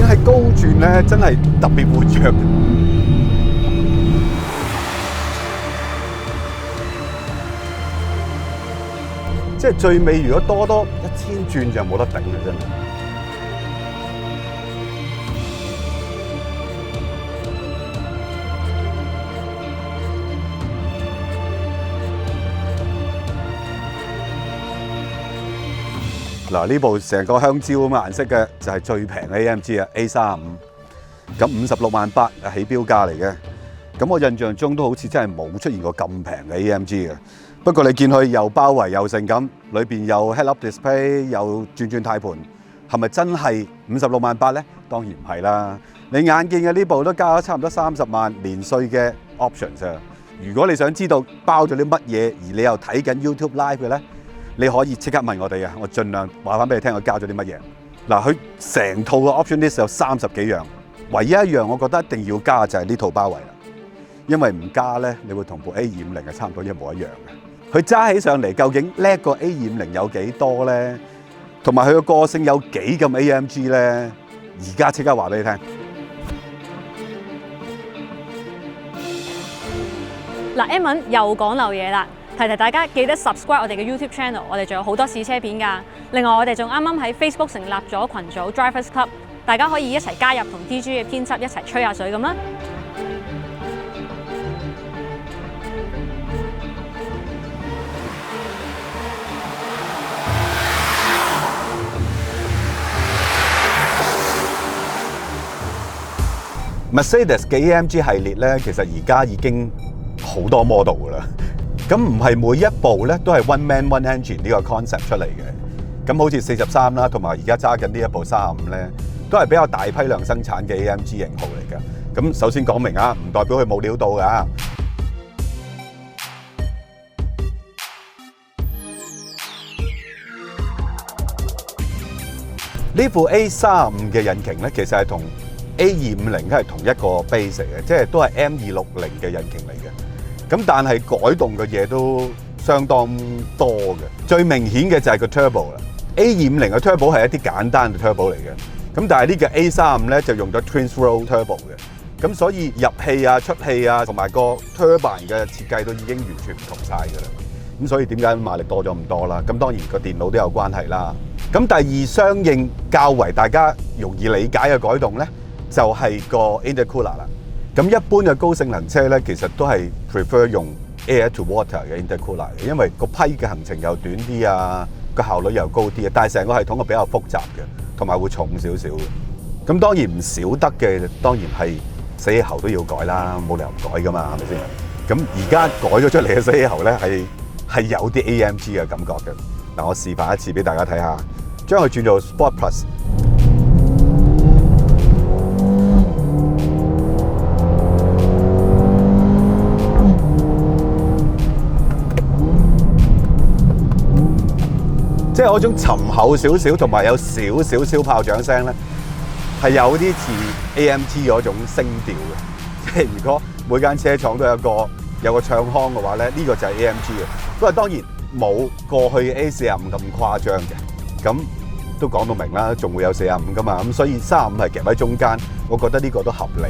係高轉咧，真係特別活躍嘅。即係最尾，如果多1000轉就冇得頂啦，真係。嗱，呢部成個香蕉咁嘅顏色嘅就係最平嘅 AMG 啊 A35，咁56.8萬起標價嚟嘅。咁我印象中都好似真係冇出現過咁平嘅 AMG 嘅。不過你見佢又包圍又性感，裏邊有 head-up display， 又轉軚盤，係咪真係56.8萬咧？當然唔係啦。你眼見嘅呢部都加咗差唔多30萬年稅嘅 options 啊！如果你想知道包咗啲乜嘢，而你又睇緊 YouTube Live 嘅咧？你可以即刻問我哋啊！我盡量話翻俾你聽，我加咗啲乜嘢。嗱，佢成套嘅 option list 有30幾樣，唯一一樣我覺得一定要加就係呢套包圍啦。因為唔加咧，你會同部 A250係差唔多一模一樣嘅。佢揸起上嚟究竟叻過 A250有幾多咧？同埋佢嘅個性有幾咁 AMG 咧？而家即刻話俾你聽。嗱 ，Edmond 又講漏嘢啦。提提大家記得 subscribe 我哋嘅 YouTube channel， 我哋仲有好多試車片㗎。另外我哋仲啱啱喺 Facebook 成立咗群組 Drivers Club， 大家可以一齊加入同 DG 嘅編輯一齊吹下水咁啦。Mercedes 嘅 AMG 系列咧，其實而家已經好多 model 㗎啦。咁唔係每一部咧都係 one man one engine 呢個 concept 出嚟嘅。咁好似43啦，同埋而家揸緊呢一部35咧，都係比較大批量生產嘅 AMG 型號嚟嘅。咁首先講明啊，唔代表佢冇料到㗎。呢部 A35嘅引擎咧，其實係同 A250係同一個 base 嚟嘅，即係都係 M260嘅引擎嚟嘅。咁但係改動嘅嘢都相當多嘅，最明顯嘅就係個 turbo 啦。A250嘅 turbo 係一啲簡單嘅 turbo 嚟嘅，咁但係呢個 A35咧就用咗 twin throw turbo 嘅，咁所以入氣啊、出氣啊同埋個 turbine 嘅設計都已經完全唔同晒㗎啦。咁所以點解馬力多咗咁多啦？咁當然個電腦都有關係啦。咁第二相應較為大家容易理解嘅改動咧，就係個 intercooler 啦。咁一般嘅高性能車咧，其實都係 prefer 用 air to water 嘅 intercooler 嘅，因為個批嘅行程又短啲啊，個效率又高啲啊，但係成個系統係比較複雜嘅，同埋會重少少嘅。咁當然唔少得嘅，當然係死氣喉都要改啦，冇理由唔改噶嘛，係咪先？咁而家改咗出嚟嘅死氣喉咧，係有啲 AMG 嘅感覺嘅。嗱，我示範一次俾大家睇下，將佢轉做 Sport Plus。即係嗰種沉厚少少，同埋有少少燒炮仗聲咧，係有啲似 AMG 嗰種聲調嘅。即係如果每間車廠都有個唱腔嘅話咧，呢個就係 AMG 嘅。不過當然冇過去嘅 A45咁誇張嘅。咁都講到明啦，仲會有45噶嘛。咁所以35係夾喺中間，我覺得呢個都合理嘅。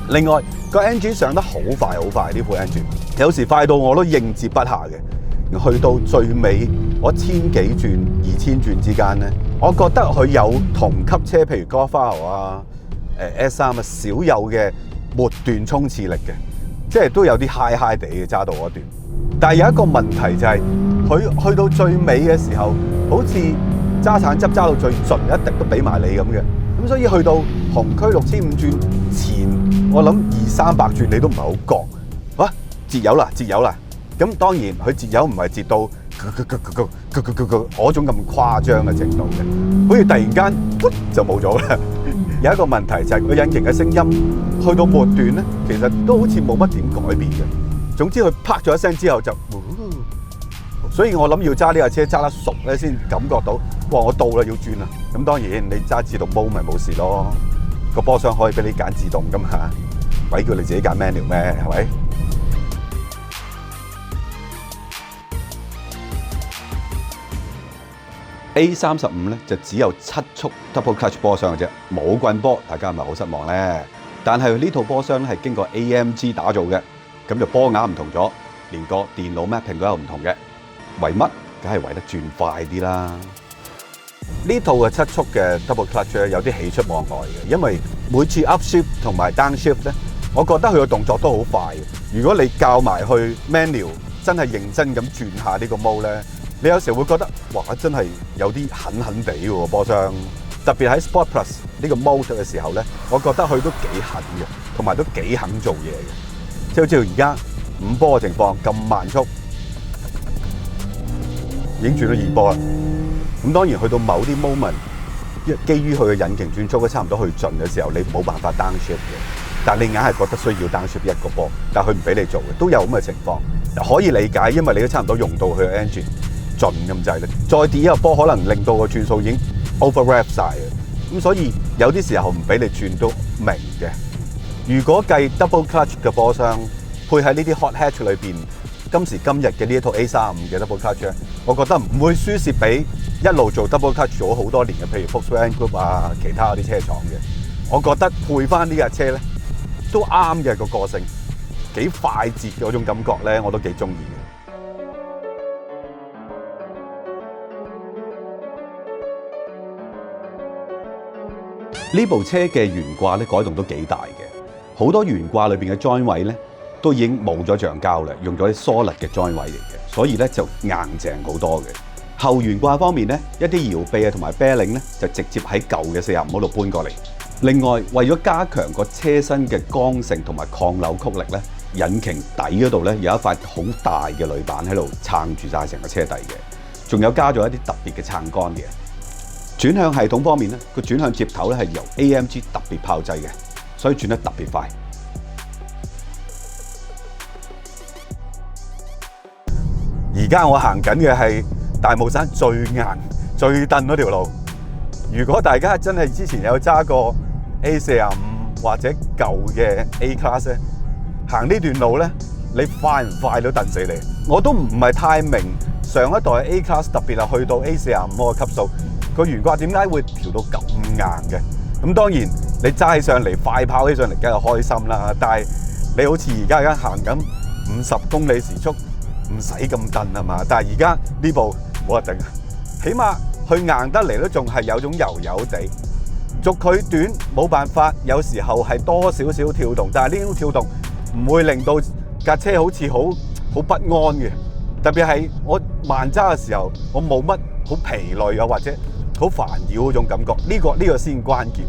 另外個 engine 上得好快好快，呢部 engine 有時快到我都應接不暇嘅。去到最尾我1000幾轉、2000轉之間咧，我覺得佢有同級車，譬如 Golf-R 啊、S3啊少有嘅末段衝刺力嘅，即係都有啲 high 地嘅揸到嗰段。但係有一個問題就係、是，佢去到最尾嘅時候，好似揸橙汁揸到最盡，一滴都俾埋你咁嘅。咁所以去到紅區6500轉前，我諗200-300轉你都唔係好覺。哇！節油啦，節油啦！咁當然佢節油唔係節到嗰種咁誇張嘅程度嘅，好似突然間就冇咗啦。有一個問題就係個引擎嘅聲音去到末段咧，其實都好似冇乜點改變嘅。總之佢啪咗一聲之後就，所以我諗要揸呢架車揸得熟咧，先感覺到，哇！我到啦，要轉啦。咁當然你揸自動波咪冇事咯，個波箱可以俾你揀自動噶嘛，鬼叫你自己揀 manual 咩？係咪？ A35咧就只有7速 double clutch 波箱嘅啫，冇棍波，大家係咪好失望咧？但係呢套波箱咧係經過 AMG 打造嘅，咁就波額唔同咗，連個電腦 mapping 都有唔同嘅。為乜？梗係為得轉快啲啦！呢套嘅7速嘅 double clutch 咧有啲喜出望外嘅，因為每次 upshift 同埋 downshift 咧，我覺得佢個動作都好快嘅。如果你教埋去 manual，真係認真咁轉下呢個 mode 咧，你有時會覺得哇，真係有啲狠狠地喎波箱。特別喺 Sport Plus 呢個 mode 嘅時候咧，我覺得佢都幾狠嘅，同埋都幾肯做嘢嘅。即係好似而家5波嘅情況咁慢速，已經轉到2波啦。咁當然去到某啲 moment， 基於佢嘅引擎轉速都差唔多去盡嘅時候，你冇辦法 downshift 嘅。但你硬係覺得需要 downshift 一個波，但係佢唔俾你做嘅，都有咁嘅情況。可以理解，因為你都差唔多用到佢嘅 engine 盡咁滯啦。再跌一個波，可能令到個轉數已經 overwrap 晒嘅。咁所以有啲時候唔俾你轉都明嘅。如果計 double clutch 嘅波箱，配喺呢啲 hot hatch 裏邊，今時今日嘅呢一套 A35嘅 double clutch， 我覺得唔會輸蝕俾一路做 double clutch 做咗好多年嘅，譬如 Volkswagen Group 啊，其他嗰啲車廠嘅。我覺得配翻呢架車咧，都啱嘅個性，幾快捷嘅嗰種感覺咧，我都幾中意嘅。呢部車嘅懸掛咧改動都幾大嘅，好多懸掛裏邊嘅 join 位咧都已經冇咗橡膠啦，用咗啲 solid 嘅 join 位嚟嘅，所以咧就硬淨好多嘅。後懸掛方面咧，一啲搖臂啊同埋 bearing 咧就直接喺舊嘅45嗰度搬過嚟。另外，為咗加強個車身嘅剛性同埋抗扭曲力咧，引擎底嗰度咧有一塊好大嘅鋁板喺度撐住晒成個車底嘅，仲有加咗一啲特別嘅撐桿嘅。轉向系統方面咧，個轉向接頭咧係由 AMG 特別炮製嘅，所以轉得特別快。而家我行緊嘅係大帽山最硬、最蹬嗰條路。如果大家真係之前有揸過 A45 或者舊嘅 A Class 咧，行呢段路咧，你快唔快都蹬死你。我都唔係太明上一代 A Class 特別係去到 A45 嗰個級數，個懸掛點解會調到咁硬嘅？咁當然你揸起上嚟快跑起上嚟，梗係開心啦。但係你好似而家行緊50公里時速，唔使咁蹬係嘛？但係而家呢部冇得頂，起碼佢硬得嚟都仲係有種油油地。軸距短冇辦法，有時候係多少少跳動，但係呢種跳動唔會令到架車好似好不安嘅。特別係我慢揸嘅時候，我冇乜好疲累啊，或者好煩擾嗰種感覺。呢個先關鍵。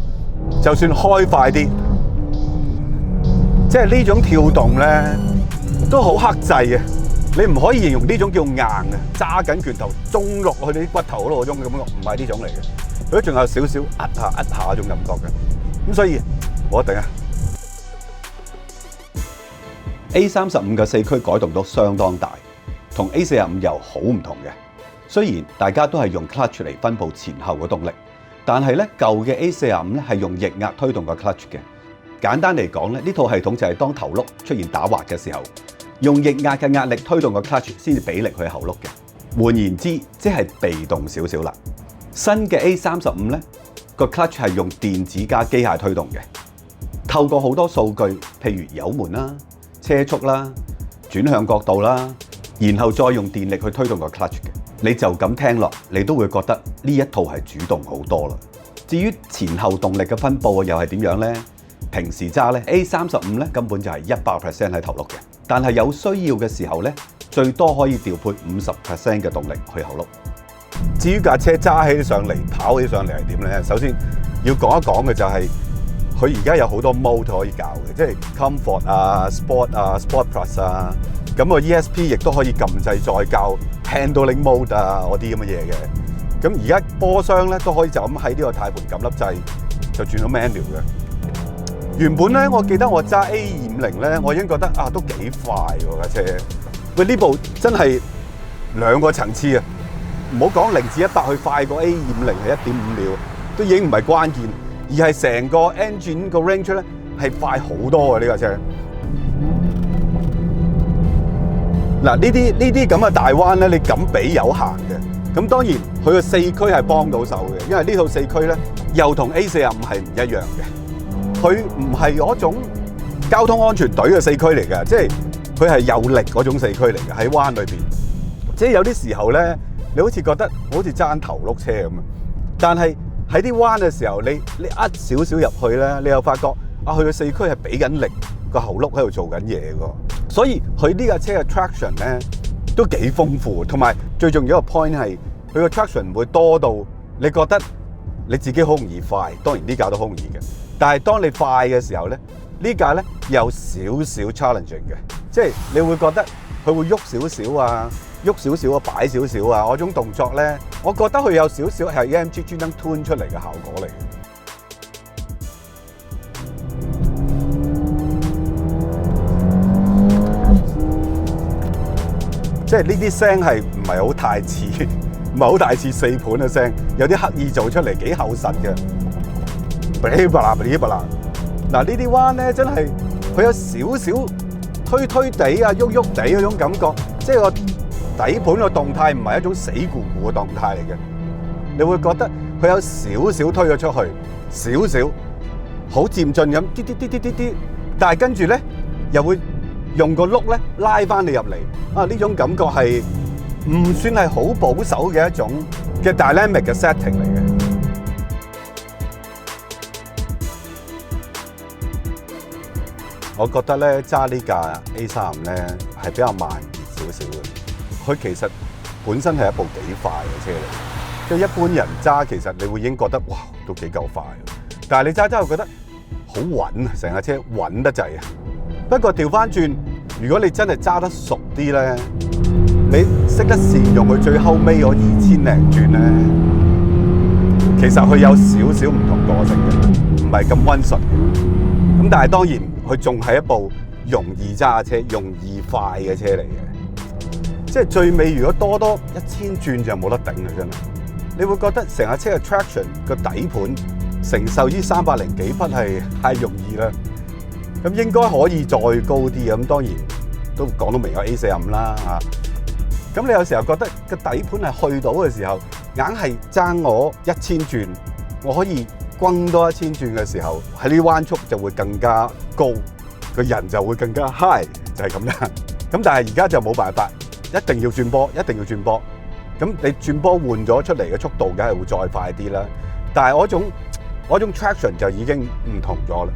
就算開快啲，即係呢種跳動咧，都好克制嘅。你唔可以形容呢種叫硬嘅，揸緊拳頭中落去啲骨頭嗰度嗰種感覺，唔係呢種嚟嘅。佢都仲有少少壓下嗰種感覺嘅。咁所以冇得頂啊！ A35 嘅4驅改動都相當大，同 A45 又好唔同嘅。雖然大家都係用 clutch 嚟分佈前後嘅動力，但係咧舊嘅 A45 咧係用液壓推動個 clutch 嘅。簡單嚟講咧，呢套系統就係當頭轆出現打滑嘅時候，用液壓嘅壓力推動個 clutch 先至俾力去後轆嘅。換言之，即係被動少少啦。新嘅 A35 咧個 clutch 係用電子加機械推動嘅，透過好多數據，譬如油門啦、車速啦、轉向角度啦，然後再用電力去推動個 clutch 嘅。你就咁聽落，你都會覺得呢一套係主動好多啦。至於前後動力嘅分佈又係點樣呢？平時揸咧 A35 咧根本就係100% 喺頭轆嘅，但係有需要嘅時候咧，最多可以調配50% 嘅動力去後轆。至於架車揸起上嚟、跑起上嚟係點咧？首先要講一講嘅就係佢而家有好多 mode 可以搞嘅，即係 Comfort 啊、Sport 啊、Sport Plus 啊。咁個 ESP 亦都可以撳掣再教 Handling Mode 啊嗰啲咁嘅嘢嘅。咁而家波箱咧都可以就咁喺呢個軚盤撳粒掣就轉到 manual 嘅。原本咧，我記得我揸 A250咧，我已經覺得都幾快喎架車。喂，呢部真係兩個層次啊！唔好講0至100，佢快過 A250係1.5秒，都已經唔係關鍵，而係成個 engine 個 range 咧係快好多嘅呢架車。嗱，呢啲咁嘅大彎咧，你敢俾油行嘅？咁當然佢個四驅係幫到手嘅，因為呢套四驅咧又同 A45係唔一樣嘅，佢唔係嗰種交通安全隊嘅四驅嚟嘅，即係佢係有力嗰種四驅嚟嘅喺灣裏邊。即係有啲時候咧，你好似覺得好似爭頭碌車咁啊，但係喺啲彎嘅時候，你少少入去咧，你又發覺啊，佢嘅四驅係俾緊力，個後轆喺度做緊嘢㗎，所以佢呢架車嘅 traction 咧都幾豐富，同埋最重要一個 point 係佢個 traction 唔會多到你覺得你自己好容易快，當然呢架都好容易嘅，但係當你快嘅時候咧，呢架咧有少少 challenging 嘅，即係你會覺得佢會喐少少啊，喐少少啊，擺少少啊，嗰種動作咧，我覺得佢有少少係 AMG 專登 tune 出嚟嘅效果嚟嘅。即係呢啲聲係唔係好太似，唔係好太似四盤嘅聲，有啲刻意做出嚟幾厚實嘅。嗱呢啲彎咧真係佢有少少推推地啊、喐喐地嗰種感覺，即係個底盤個動態唔係一種死咕咕嘅動態嚟嘅，你會覺得佢有少少推咗出去，少少好漸進咁啲，但係跟住咧又會用個轆咧拉翻你入嚟啊！呢種感覺係唔算係好保守嘅一種嘅 dynamic 嘅 setting 嚟嘅。我覺得咧揸呢架 A35咧係比較慢熱少少嘅。佢其實本身係一部幾快嘅車嚟，即係一般人揸其實你會已經覺得哇都幾夠快，但係你揸又覺得好穩啊，成架車穩得滯啊！不過調翻轉，如果你真係揸得熟啲咧，你識得善用佢最後尾嗰2000零轉咧，其實佢有少少唔同個性嘅，唔係咁溫順嘅。咁但係當然佢仲係一部容易揸嘅車、容易快嘅車嚟嘅。即係最尾如果多1000轉就冇得頂啊！真係，你會覺得成架車嘅 traction 個底盤承受呢300零幾匹係太容易啦。咁應該可以再高啲，咁當然都講到明有 A45啦嚇。咁你有時候覺得個底盤係去到嘅時候，硬係爭我1000轉，我可以轟多1000轉嘅時候，喺呢彎速就會更加高，個人就會更加 high， 就係咁樣。咁但係而家就冇辦法，一定要轉波，一定要轉波。咁你轉波換咗出嚟嘅速度，梗係會再快啲啦。但係嗰種 traction 就已經唔同咗啦。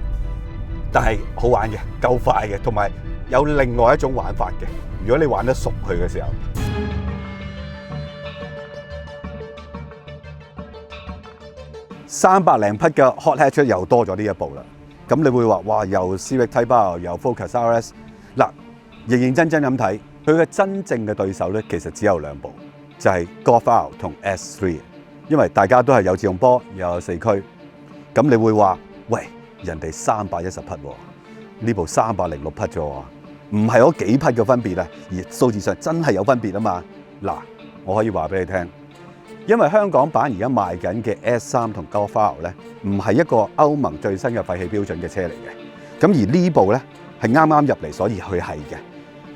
但係好玩嘅，夠快嘅，同埋有另外一種玩法嘅。如果你玩得熟佢嘅時候，300零匹嘅 hot hatch 又多咗呢一部啦。咁你會話哇，又 Civic Type R 又 Focus RS， 嗱，認真咁睇，佢嘅真正嘅對手咧，其實只有2部，就係 Golf R 同 S3。因為大家都係有自動波又有四驅，咁你會話喂，人哋310匹喎，呢部306匹啫喎，唔係嗰幾匹嘅分別啊，而數字上真係有分別啊嘛。嗱，我可以話俾你聽，因為香港版而家賣緊嘅 S3 同 Golf R 咧，唔係一個歐盟最新嘅廢氣標準嘅車嚟嘅。咁而呢部咧係啱啱入嚟，所以佢係嘅。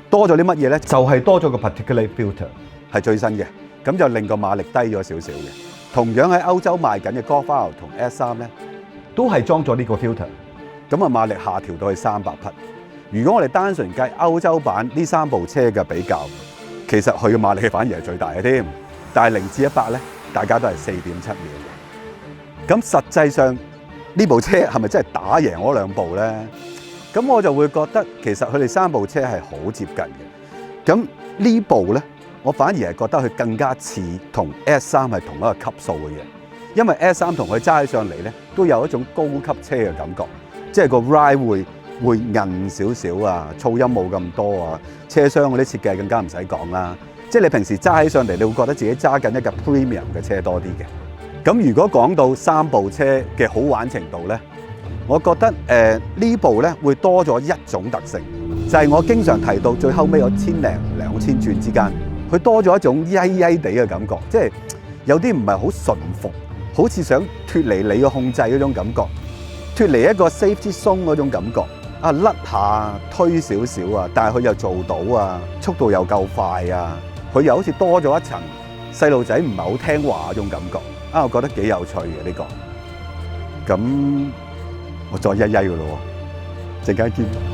多咗啲乜嘢咧？就係多咗個 particulate filter 係最新嘅，咁就令個馬力低咗少少嘅。同樣喺歐洲賣緊嘅 Golf R 同 S3咧，都係裝咗呢個 filter， 咁啊馬力下調到去300匹。如果我哋單純計歐洲版呢3部車嘅比較，其實佢嘅馬力反而係最大嘅添。但係0至100咧，大家都係4.7秒嘅。咁實際上呢部車係咪真係打贏嗰2部咧？咁我就會覺得其實佢哋3部車係好接近嘅。咁呢部咧，我反而係覺得佢更加似同 S3 係同一個級數嘅嘢，因為 S3 同佢揸起上嚟咧，都有一種高級車嘅感覺，即係個 ride 會韌少少啊，噪音冇咁多啊，車廂嗰啲設計更加唔使講啦。即係你平時揸起上嚟，你會覺得自己揸緊一架 premium 嘅車多啲嘅。咁如果講到3部車嘅好玩程度咧，我覺得呢部咧會多咗一種特性，就係我經常提到最後尾嗰1000零2000轉之間，佢多咗一種曳曳地嘅感覺，即係有啲唔係好順服，好似想脫離你嘅控制嗰種感覺，脫離一個 safety zone 嗰種感覺。啊，甩下推少少啊，但係佢又做到啊，速度又夠快啊，佢又好似多咗一層細路仔唔係好聽話嗰種感覺啊，我覺得幾有趣嘅呢個。咁我再曳曳㗎咯喎，陣間見。